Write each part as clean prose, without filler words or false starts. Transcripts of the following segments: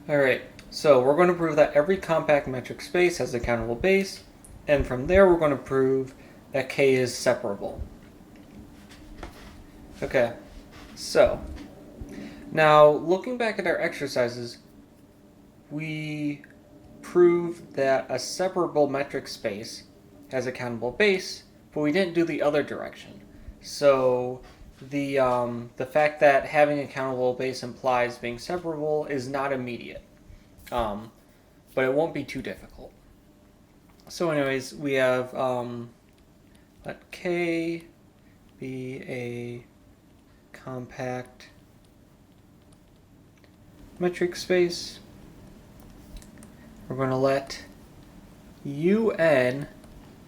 Alright, so we're going to prove that every compact metric space has a countable base, and from there we're going to prove that K is separable. Okay, so now looking back at our exercises, we proved that a separable metric space has a countable base, but we didn't do the other direction. So the fact that having a countable base implies being separable is not immediate, but it won't be too difficult. So, anyways, we have let K be a compact metric space. We're going to let UN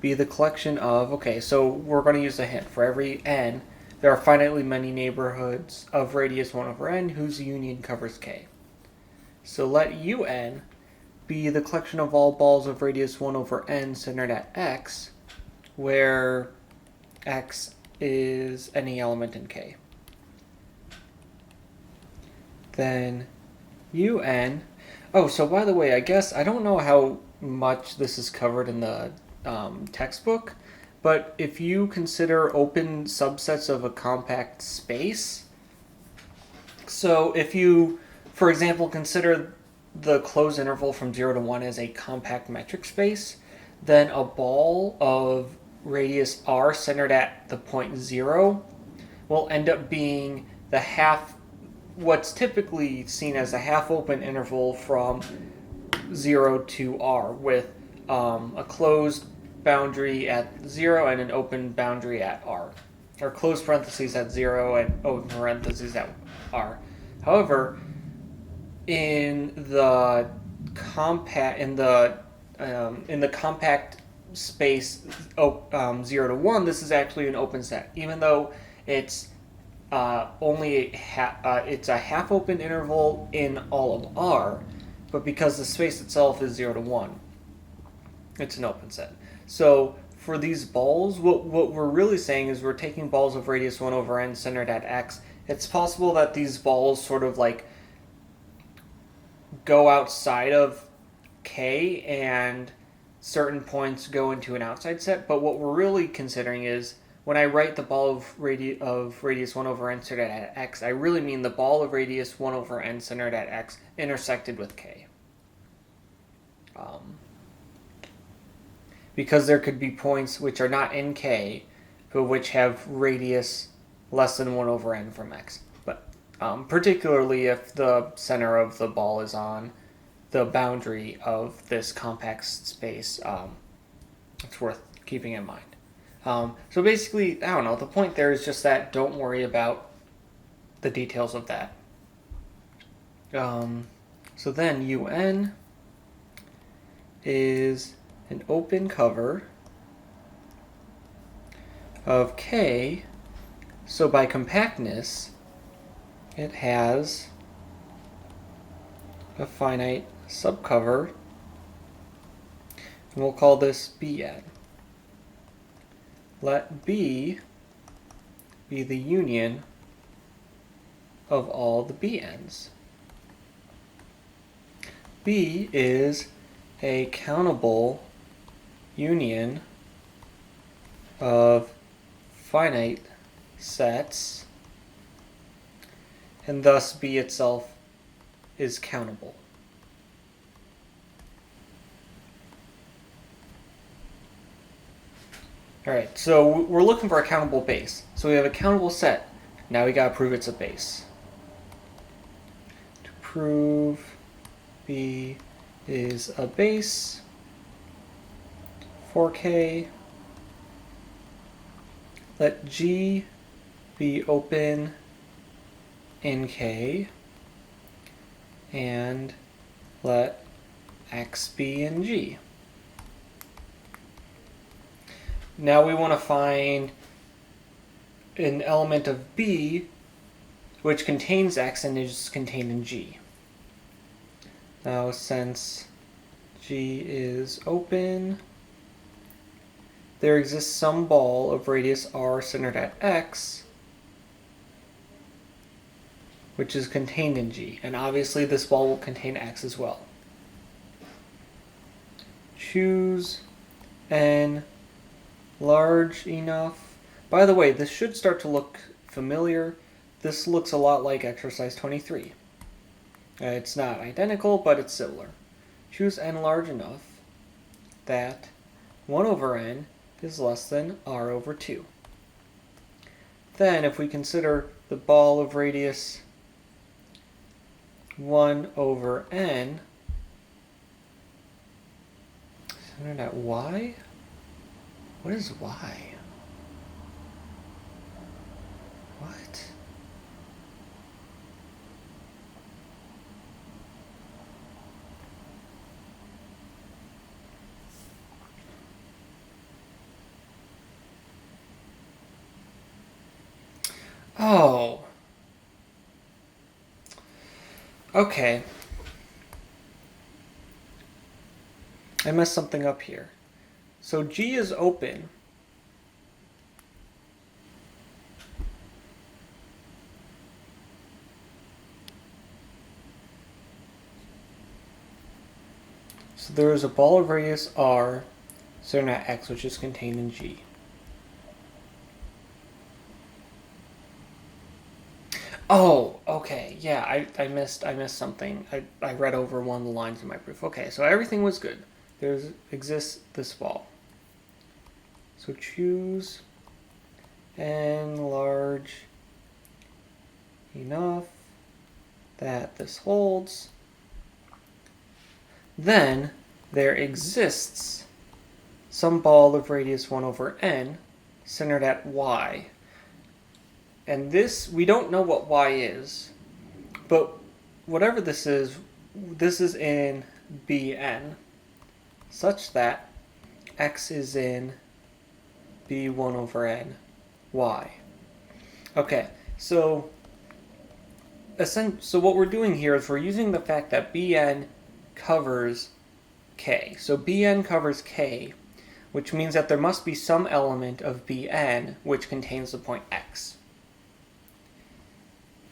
be the collection of, okay, so we're going to use a hint. For every n, there are finitely many neighborhoods of radius 1 over n whose union covers K. So let UN be the collection of all balls of radius 1 over n centered at x, where x is any element in K. Then UN, oh, so by the way, I guess I don't know how much this is covered in the textbook, but if you consider open subsets of a compact space, so if you, for example, consider the closed interval from 0 to 1 as a compact metric space, then a ball of radius r centered at the point 0 will end up being the half, what's typically seen as a half open interval from 0 to r, with a closed boundary at 0 and an open boundary at r, or closed parentheses at 0 and open parentheses at r. However, in the compact space 0 to 1, this is actually an open set, even though it's it's a half open interval in all of R, but because the space itself is 0 to 1, it's an open set. So for these balls, what we're really saying is we're taking balls of radius 1 over n centered at x. It's possible that these balls sort of like go outside of K and certain points go into an outside set, but what we're really considering is when I write the ball of radius 1 over n centered at x, I really mean the ball of radius 1 over n centered at x intersected with K. Because there could be points which are not in K, but which have radius less than 1 over n from x. But particularly if the center of the ball is on the boundary of this compact space, it's worth keeping in mind. So basically, I don't know, the point there is just that don't worry about the details of that. So then UN is an open cover of K, so by compactness, it has a finite subcover, and we'll call this Bn. Let B be the union of all the Bn's. B is a countable union of finite sets, and thus B itself is countable. Alright, so we're looking for a countable base. So we have a countable set. Now we gotta prove it's a base. To prove B is a base for K, let G be open in K, and let X be in G. Now we want to find an element of B which contains X and is contained in G. Now since G is open, there exists some ball of radius r centered at X which is contained in G. And obviously this ball will contain X as well. Choose N large enough. By the way, this should start to look familiar. This looks a lot like exercise 23. It's not identical, but it's similar. Choose N large enough that 1 over N is less than R over 2. Then if we consider the ball of radius 1 over N centered at Y? What is Y? What? Oh. Okay. I messed something up here. So G is open. So there is a ball of radius R centered at X, which is contained in G. Oh, okay. Yeah, I missed something. I read over one of the lines in my proof. Okay, so everything was good. There exists this ball. So choose N large enough that this holds. Then there exists some ball of radius 1 over N centered at Y. And this, we don't know what Y is, but whatever this is in Bn, such that X is in B1 over N, Y. Okay, so what we're doing here is we're using the fact that Bn covers K. So Bn covers K, which means that there must be some element of Bn which contains the point X.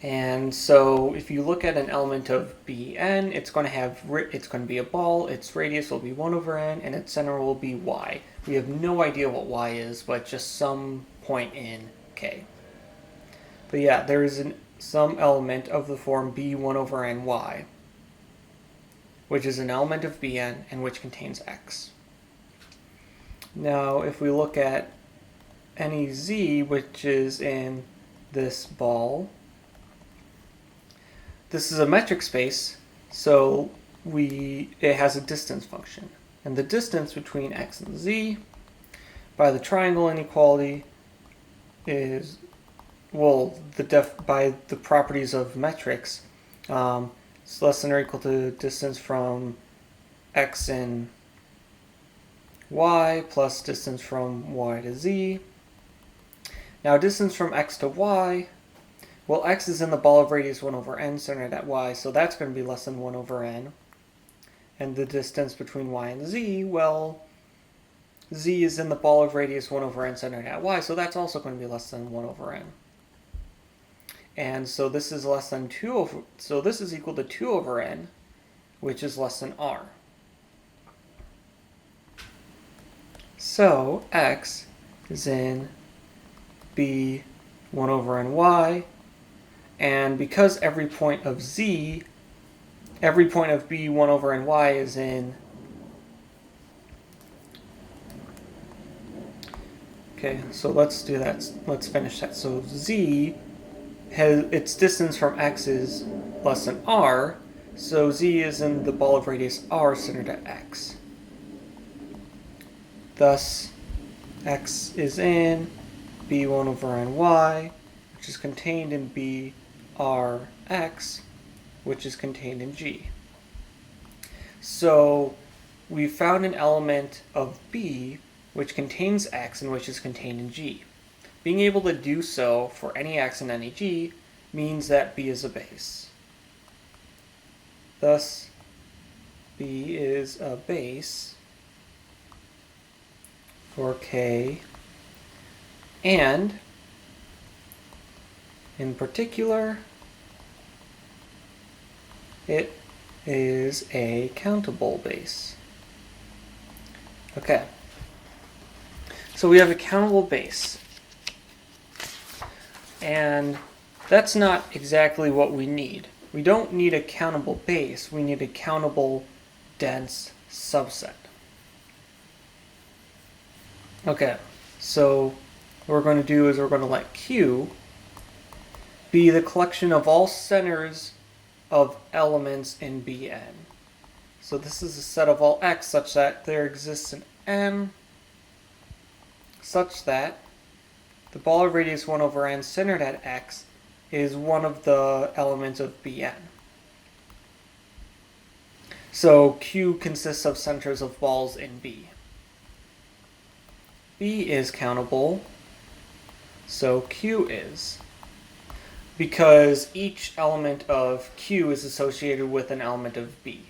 And so if you look at an element of Bn, it's going to be a ball, its radius will be 1 over N, and its center will be Y. We have no idea what Y is, but just some point in K. But yeah, there is some element of the form B1 over Ny, which is an element of Bn and which contains X. Now, if we look at any Z, which is in this ball, this is a metric space, so it has a distance function. And the distance between X and Z by the triangle inequality is, well, by the properties of metrics, it's less than or equal to distance from X and Y plus distance from Y to Z. Now distance from X to Y, well, X is in the ball of radius 1 over N centered at Y, so that's going to be less than 1 over N. And the distance between Y and Z, well, Z is in the ball of radius 1 over N centered at Y, so that's also going to be less than 1 over N. And so this is less than 2 over, so this is equal to 2 over N, which is less than R. So X is in B 1 over Ny, and because every point of B 1 over Ny is in, okay, so let's do that. Let's finish that. So Z has its distance from X is less than R, so Z is in the ball of radius R centered at X. Thus, X is in B1 over Ny, which is contained in BRX, which is contained in G. So we found an element of B which contains X and which is contained in G. Being able to do so for any X and any G means that B is a base. Thus, B is a base for K, and in particular, It is a countable base. Okay. So we have a countable base. And that's not exactly what we need. We don't need a countable base, we need a countable dense subset. Okay, so what we're going to do is we're going to let Q be the collection of all centers of elements in Bn. So this is a set of all x such that there exists an n such that the ball of radius 1 over n centered at x is one of the elements of Bn. So Q consists of centers of balls in B. B is countable, so Q is. Because each element of Q is associated with an element of B.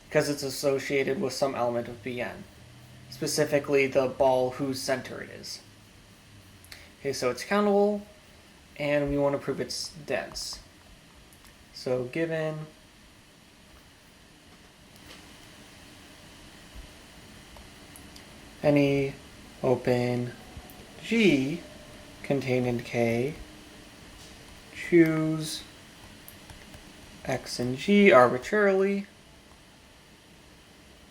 Because it's associated with some element of Bn. Specifically the ball whose center it is. Okay, so it's countable, and we want to prove it's dense. So given any open G contained in K, choose X and G arbitrarily,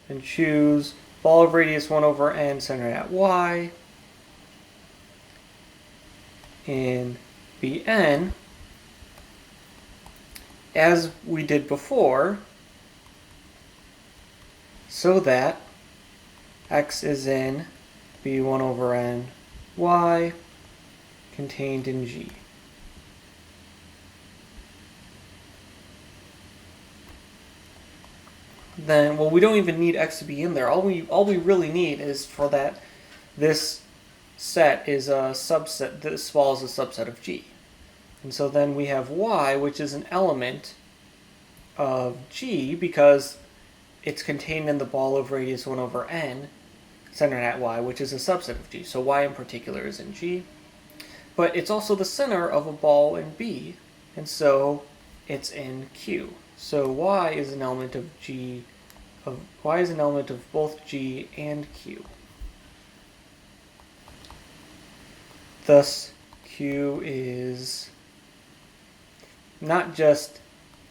and choose ball of radius 1 over n centered at Y in Bn, as we did before, so that X is in B1 over n Y contained in G. Then, well, we don't even need X to be in there. All we really need is for that this set is a subset, this ball is a subset of G. And so then we have Y, which is an element of G because it's contained in the ball of radius 1 over n centered at Y, which is a subset of G. So Y in particular is in G. But it's also the center of a ball in B, and so it's in Q. So Y is an element of G, Y is an element of both G and Q. Thus, Q is not just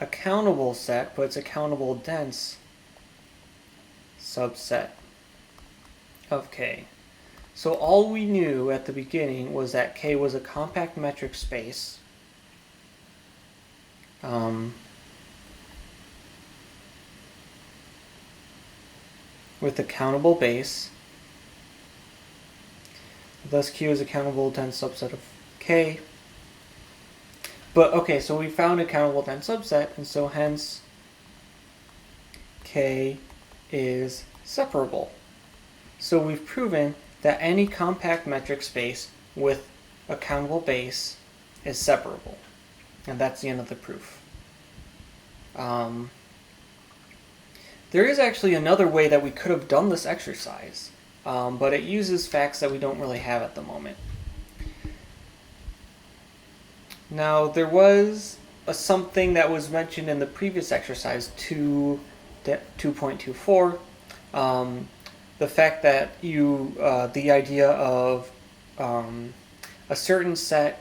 a countable set, but it's a countable dense subset of K. So all we knew at the beginning was that K was a compact metric space with a countable base. Thus Q is a countable dense subset of K. But okay, so we found a countable dense subset, and so hence K is separable. So we've proven that any compact metric space with a countable base is separable. And that's the end of the proof. There is actually another way that we could have done this exercise, but it uses facts that we don't really have at the moment. Now, there was something that was mentioned in the previous exercise, 2.24, the fact that the idea of a certain set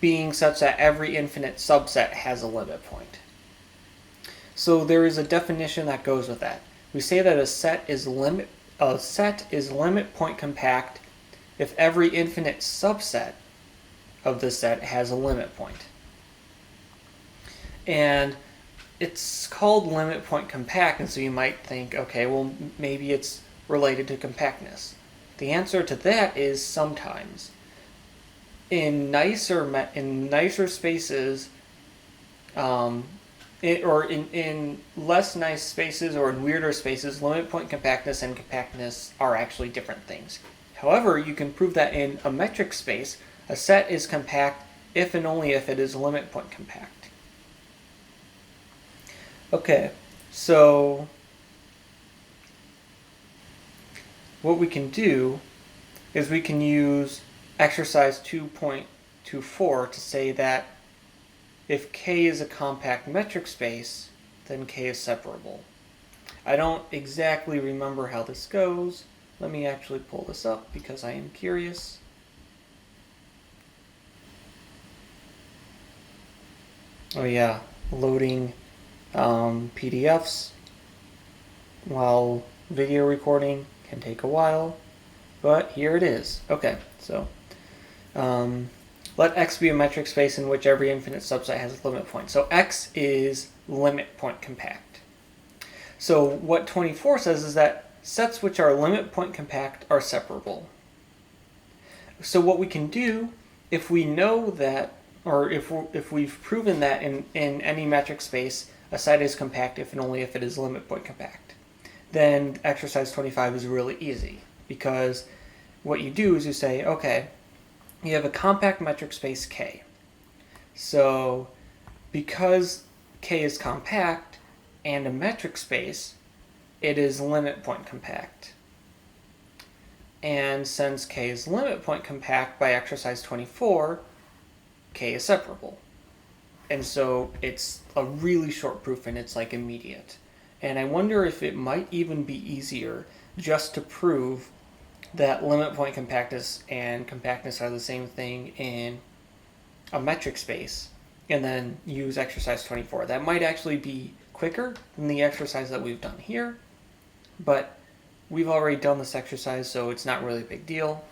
being such that every infinite subset has a limit point. So there is a definition that goes with that. We say that a set is limit point compact if every infinite subset of the set has a limit point. And it's called limit point compact, and so you might think, okay, well, maybe it's related to compactness. The answer to that is sometimes. In nicer spaces, or in less nice spaces or in weirder spaces, limit point compactness and compactness are actually different things. However, you can prove that in a metric space, a set is compact if and only if it is limit point compact. Okay, so what we can do is we can use exercise 2.24 to say that if K is a compact metric space, then K is separable. I don't exactly remember how this goes. Let me actually pull this up because I am curious. Oh yeah, loading PDFs while video recording can take a while, but here it is. Okay, so let X be a metric space in which every infinite subset has a limit point. So X is limit point compact. So what 24 says is that sets which are limit point compact are separable. So what we can do, if we know that, or if we've proven that in any metric space, a set is compact if and only if it is limit point compact, then exercise 25 is really easy, because what you do is you say, okay, you have a compact metric space K. So because K is compact and a metric space, it is limit point compact. And since K is limit point compact by exercise 24, K is separable. And so it's a really short proof and it's like immediate. And I wonder if it might even be easier just to prove that limit point compactness and compactness are the same thing in a metric space, and then use exercise 24. That might actually be quicker than the exercise that we've done here, but we've already done this exercise, so it's not really a big deal.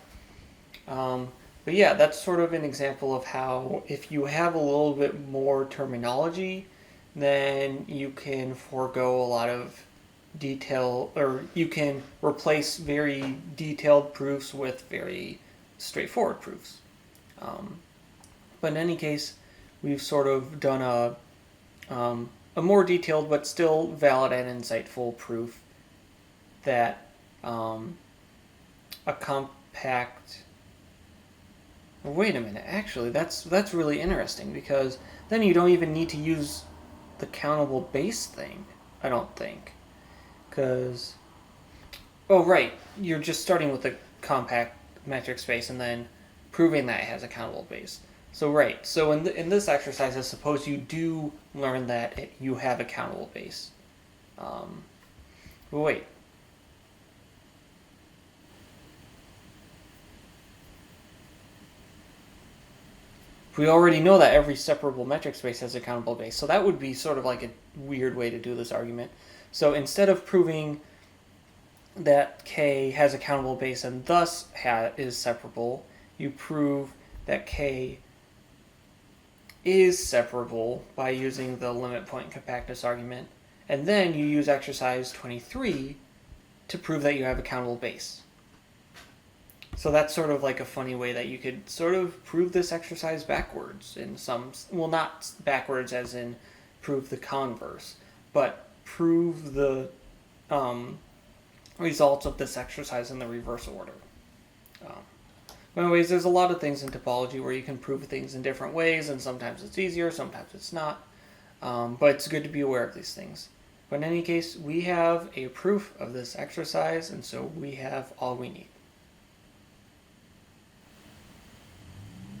But yeah, that's sort of an example of how if you have a little bit more terminology, then you can forego a lot of detail, or you can replace very detailed proofs with very straightforward proofs. But in any case, we've sort of done a more detailed but still valid and insightful proof that a compact... Wait a minute, actually, that's really interesting, because then you don't even need to use the countable base thing, I don't think. Because, oh right, you're just starting with a compact metric space and then proving that it has a countable base. So right, so in this exercise, I suppose you do learn that you have a countable base. But wait. We already know that every separable metric space has a countable base, so that would be sort of like a weird way to do this argument. So instead of proving that K has a countable base and thus is separable, you prove that K is separable by using the limit point compactness argument, and then you use exercise 23 to prove that you have a countable base. So that's sort of like a funny way that you could sort of prove this exercise backwards in some, well, not backwards as in prove the converse, but prove the results of this exercise in the reverse order. Anyways, there's a lot of things in topology where you can prove things in different ways, and sometimes it's easier, sometimes it's not. But it's good to be aware of these things. But in any case, we have a proof of this exercise, and so we have all we need.